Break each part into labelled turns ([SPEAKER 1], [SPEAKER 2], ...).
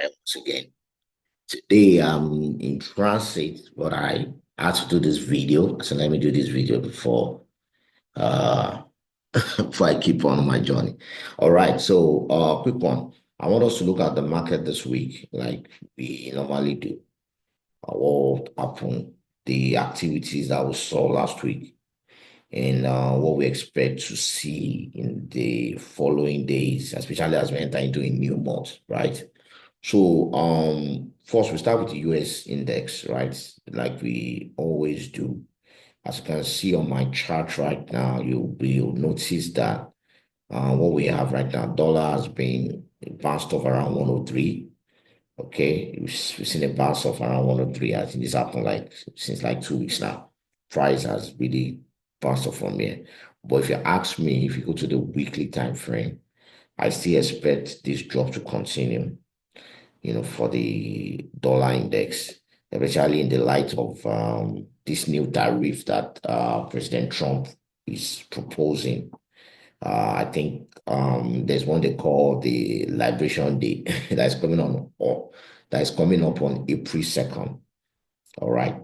[SPEAKER 1] Once again. Today I'm in transit, but I had to do this video. So let me do this video before uh before I keep on my journey. All right, so quick one. I want us to look at the market this week, like we normally do. What happened, the activities that we saw last week, and what we expect to see in the following days, especially as we enter into a new month, right? So, first we start with the US index, right? Like we always do. As you can see on my chart right now, you'll notice that what we have right now, dollar has been bounced off around 103. Okay, we've seen a bounce off around 103. I think this happened like since like 2 weeks now. Price has really bounced off from here. But if you ask me, if you go to the weekly time frame, I still expect this drop to continue, for the dollar index, especially in the light of this new tariff that President Trump is proposing. I think there's one they call the Liberation Day that's coming on, or that is coming up on April 2nd. All right.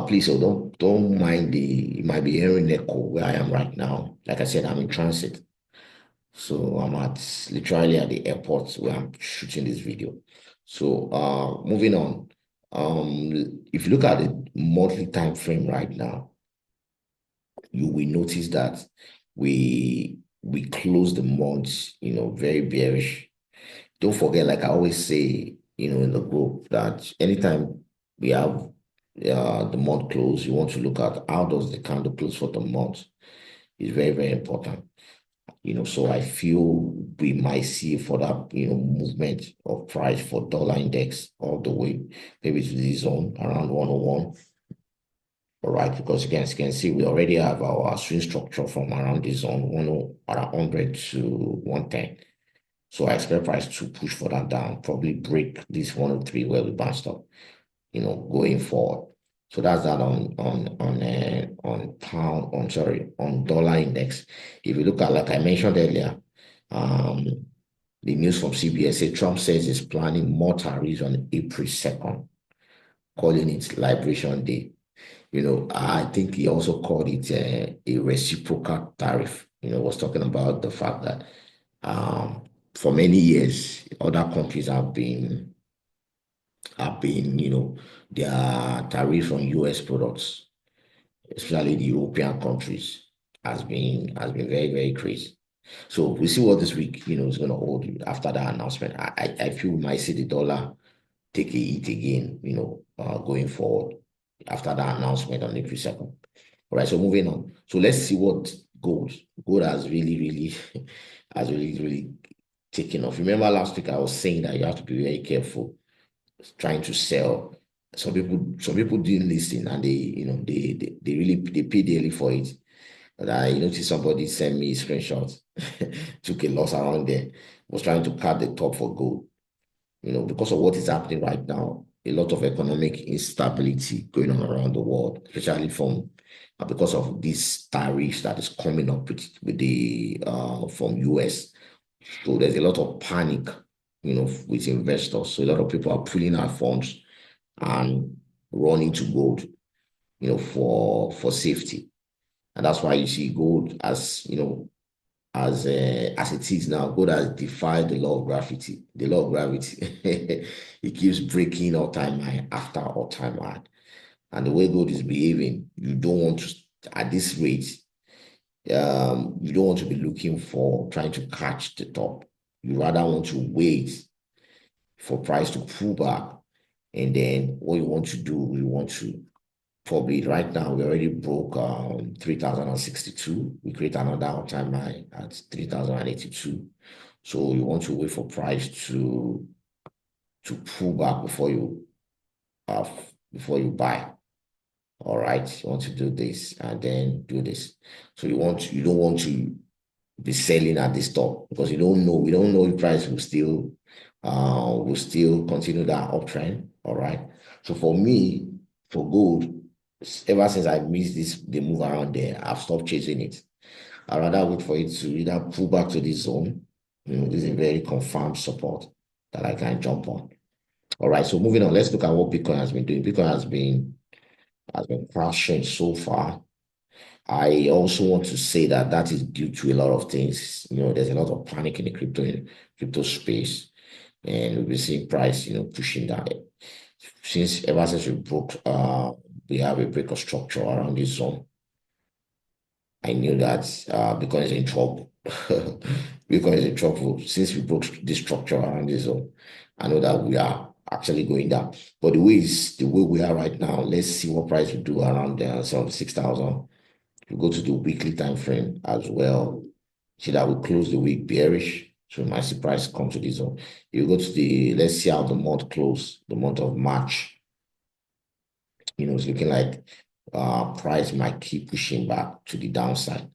[SPEAKER 1] Please, so don't mind you might be hearing echo where I am right now. Like I said, I'm in transit. So I'm literally at the airport where I'm shooting this video. So moving on. If you look at the monthly time frame right now, you will notice that we close the month, very bearish. Don't forget, like I always say, in the group, that anytime we have the month close, you want to look at how does the candle close for the month. It's very, very important. So I feel we might see further, movement of price for dollar index all the way maybe to the zone around 101. All right, because again, as you can see, we already have our swing structure from around the zone 100 to 110. So I expect price to push further down, probably break this 103 where we bounced up, going forward. So that's that on dollar index. If you look at, like I mentioned earlier, um, the news from CBS say Trump says he's planning more tariffs on April 2nd, calling it Liberation Day. I think he also called it a reciprocal tariff. Was talking about the fact that for many years other countries have been, their tariff on US products, especially the European countries, has been very, very crazy. So we see what this week, is going to hold after that announcement. I feel we might see the dollar take a hit again, going forward after that announcement on April 2nd. All right, so moving on. So let's see what gold has really, really, has really, really taken off. Remember last week I was saying that you have to be very careful trying to sell. Some people didn't listen, and they really they pay daily for it. But I noticed somebody sent me a screenshot, took a loss around there, was trying to cut the top for gold. Because of what is happening right now, a lot of economic instability going on around the world, especially because of this tariffs that is coming up with the from US. So there's a lot of panic, with investors. So a lot of people are pulling out funds and running to gold, for safety. And that's why you see gold as it is now, gold has defied the law of gravity. The law of gravity, it keeps breaking all-time high after all-time high. And the way gold is behaving, you don't want to, at this rate, you don't want to be looking for trying to catch the top. You rather want to wait for price to pull back. And then what you want to do, you want to probably right now, we already broke 3,062. We create another all-time high at 3,082. So you want to wait for price to pull back before you buy. All right, you want to do this and then do this. So you don't want to be selling at this top because we don't know if price will still continue that uptrend. All right. So for me, for gold, ever since I missed the move around there, I've stopped chasing it. I'd rather wait for it to either pull back to this zone. This is a very confirmed support that I can jump on. All right, so moving on, let's look at what Bitcoin has been doing. Bitcoin has been crashing so far. I also want to say that that is due to a lot of things. There's a lot of panic in the crypto space, and we've been seeing price, pushing down. Ever since we have a break of structure around this zone. I knew that Bitcoin is in trouble. Bitcoin is in trouble since we broke this structure around this zone. I know that we are actually going down. But the way we are right now, let's see what price we do around 76,000. We go to the weekly time frame as well. See that we close the week bearish. So we might see price come to this zone. You go to let's see how the month close, the month of March. It's looking like price might keep pushing back to the downside.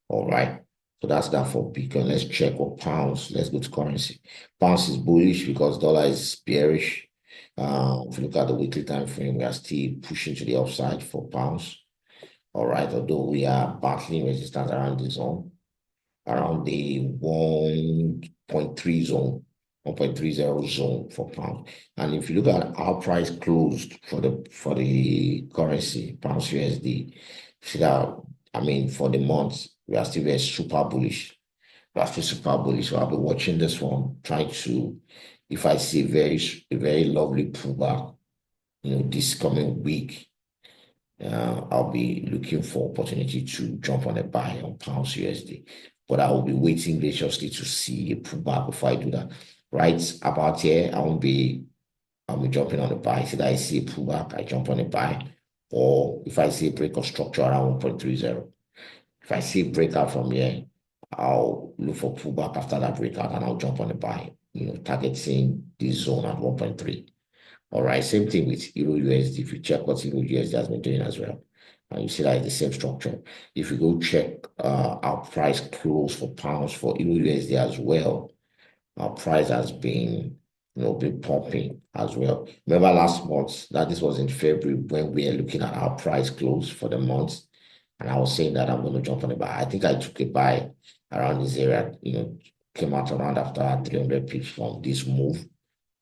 [SPEAKER 1] All right. So that's that for Bitcoin. Let's check what pounds. Let's go to currency. Pounds is bullish because dollar is bearish. If you look at the weekly time frame, we are still pushing to the upside for pounds. All right. Although we are battling resistance around the zone, around the 1.3 zone, 1.30 zone for pound. And if you look at our price closed for the currency, pounds USD, see that, I mean, for the month, we are still very super bullish. We are still super bullish. So I'll be watching this one, trying to, if I see a very lovely pullback, this coming week, I'll be looking for opportunity to jump on a buy on pounds USD, but I will be waiting graciously to see a pullback before I do that. Right about here, I'll be jumping on a buy. So that I see a pullback, I jump on a buy, or if I see a break of structure around 1.30, if I see a breakout from here, I'll look for pullback after that breakout and I'll jump on a buy. Targeting this zone at 1.3. All right, same thing with Euro USD. If you check what Euro USD has been doing as well, and you see that it's the same structure. If you go check our price close for pounds for Euro USD as well, our price has been, been pumping as well. Remember last month that this was in February when we were looking at our price close for the month, and I was saying that I'm going to jump on a buy. I think I took a buy around this area, came out around after 300 pips from this move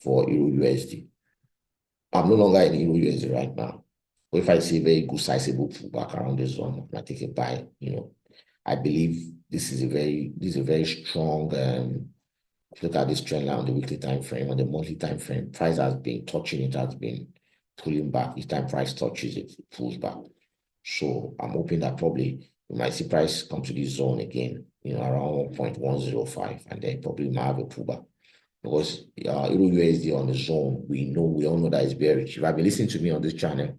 [SPEAKER 1] for Euro USD. I'm no longer in Euro USD right now. But if I see a very good sizable pullback around this zone, I take a buy. I believe this is a very strong. If you look at this trend line on the weekly time frame, on the monthly time frame, price has been touching it, has been pulling back. Each time price touches it, it pulls back. So I'm hoping that probably we might see price come to this zone again, around 1.105, and then probably might have a pullback. Because Euro USD on the zone, we all know that it's bearish. If I've been listening to me on this channel,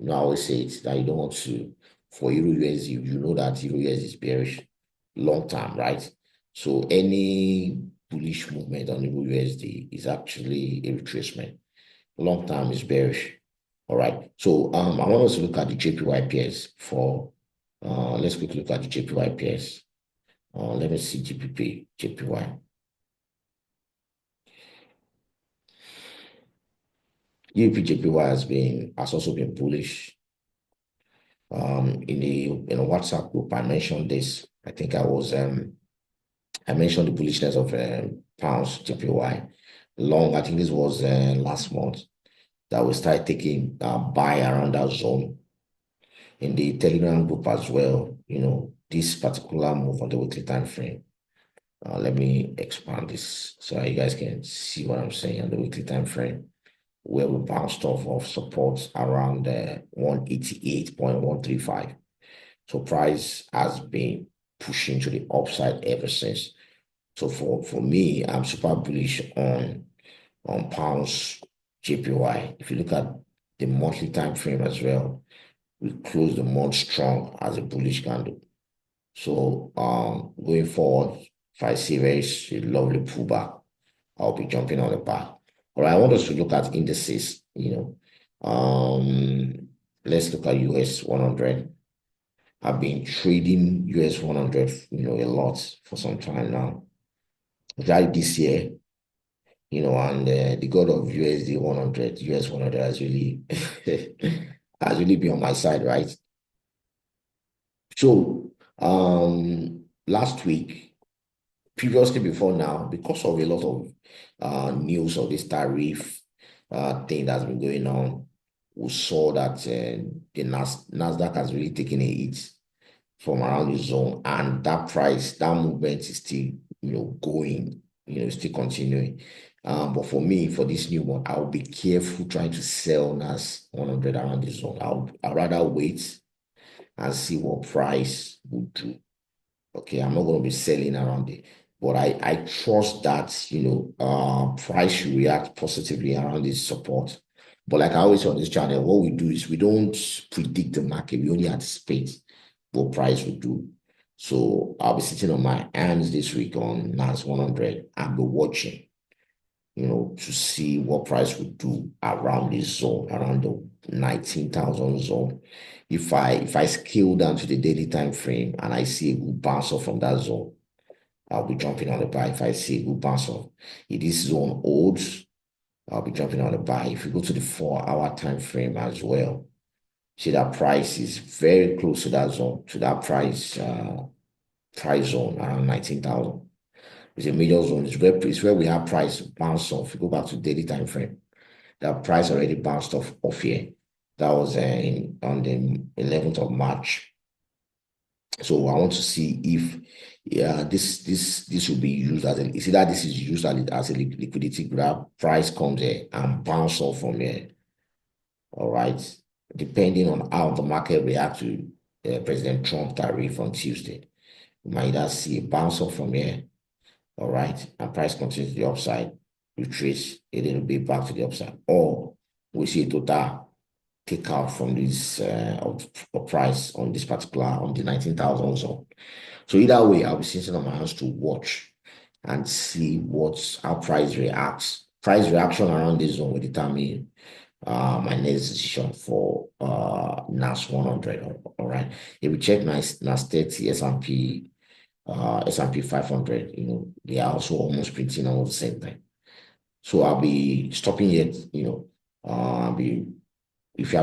[SPEAKER 1] I always say it that you don't want to, for Euro USD, you know that Euro USD is bearish long term, right? So any bullish movement on Euro USD is actually a retracement. Long term is bearish. All right. So I want us to look at the JPY pairs for, let's quickly look at the JPY pairs. Let me see JPY. GBPJPY has also been bullish. In a WhatsApp group, I mentioned this. I think I mentioned the bullishness of pounds JPY long. I think this was last month that we started taking buy around that zone in the Telegram group as well. This particular move on the weekly time frame. Let me expand this so you guys can see what I'm saying on the weekly time frame, where we bounced off of support around 188.135. So price has been pushing to the upside ever since. So for me, I'm super bullish on pounds JPY. If you look at the monthly time frame as well, we closed the month strong as a bullish candle. So going forward, if I see a lovely pullback, I'll be jumping on the back. All right, I want us to look at indices. Let's look at US 100. I've been trading US 100, a lot for some time now. Right this year, and the god of USD 100, US 100 has really has really been on my side, right? So last week, previously before now, because of a lot of news of this tariff, thing that's been going on, we saw that the Nasdaq has really taken a hit from around the zone, and that price, that movement is still, going, still continuing. But for me, for this new one, I'll be careful trying to sell NAS 100 around the zone. I'll rather wait and see what price would do. Okay, I'm not going to be selling around it, but I trust that price should react positively around this support. But like I always say on this channel, what we do is we don't predict the market, we only anticipate what price will do. So I'll be sitting on my hands this week on NAS 100 and be watching, to see what price would do around this zone, around the 19,000 zone. If I scale down to the daily time frame and I see a good bounce off from that zone, I'll be jumping on the buy. If I see a good bounce off, if this zone holds, I'll be jumping on the buy. If you go to the 4 hour time frame as well, see that price is very close to that zone, to that price zone around 19,000. It's a major zone. It's where we have price bounce off. If you go back to daily time frame, that price already bounced off here. That was on the 11th of March. So I want to see if this will be used as a, see that this is used as a liquidity grab. Price comes here and bounce off from here. All right. Depending on how the market reacts to President Trump tariff on Tuesday, we might either see a bounce off from here. All right. And price continues to the upside, retreats a little bit back to the upside, or we see a total take out from this of price on this particular on the 19,000 zone. So either way, I'll be sitting on my hands to watch and see how price reacts. Price reaction around this zone will determine my next decision for NAS 100. All right. If we check NAS 30, S&P 500, they are also almost printing almost the same time. So I'll be stopping it, I'll be, if you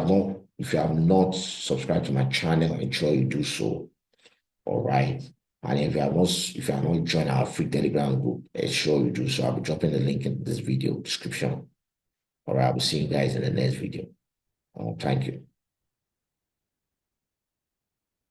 [SPEAKER 1] have not subscribed to my channel, ensure you do so. All right. And if you have not joined our free Telegram group, ensure you do so. I'll be dropping the link in this video description. All right. I'll be seeing you guys in the next video. Thank you.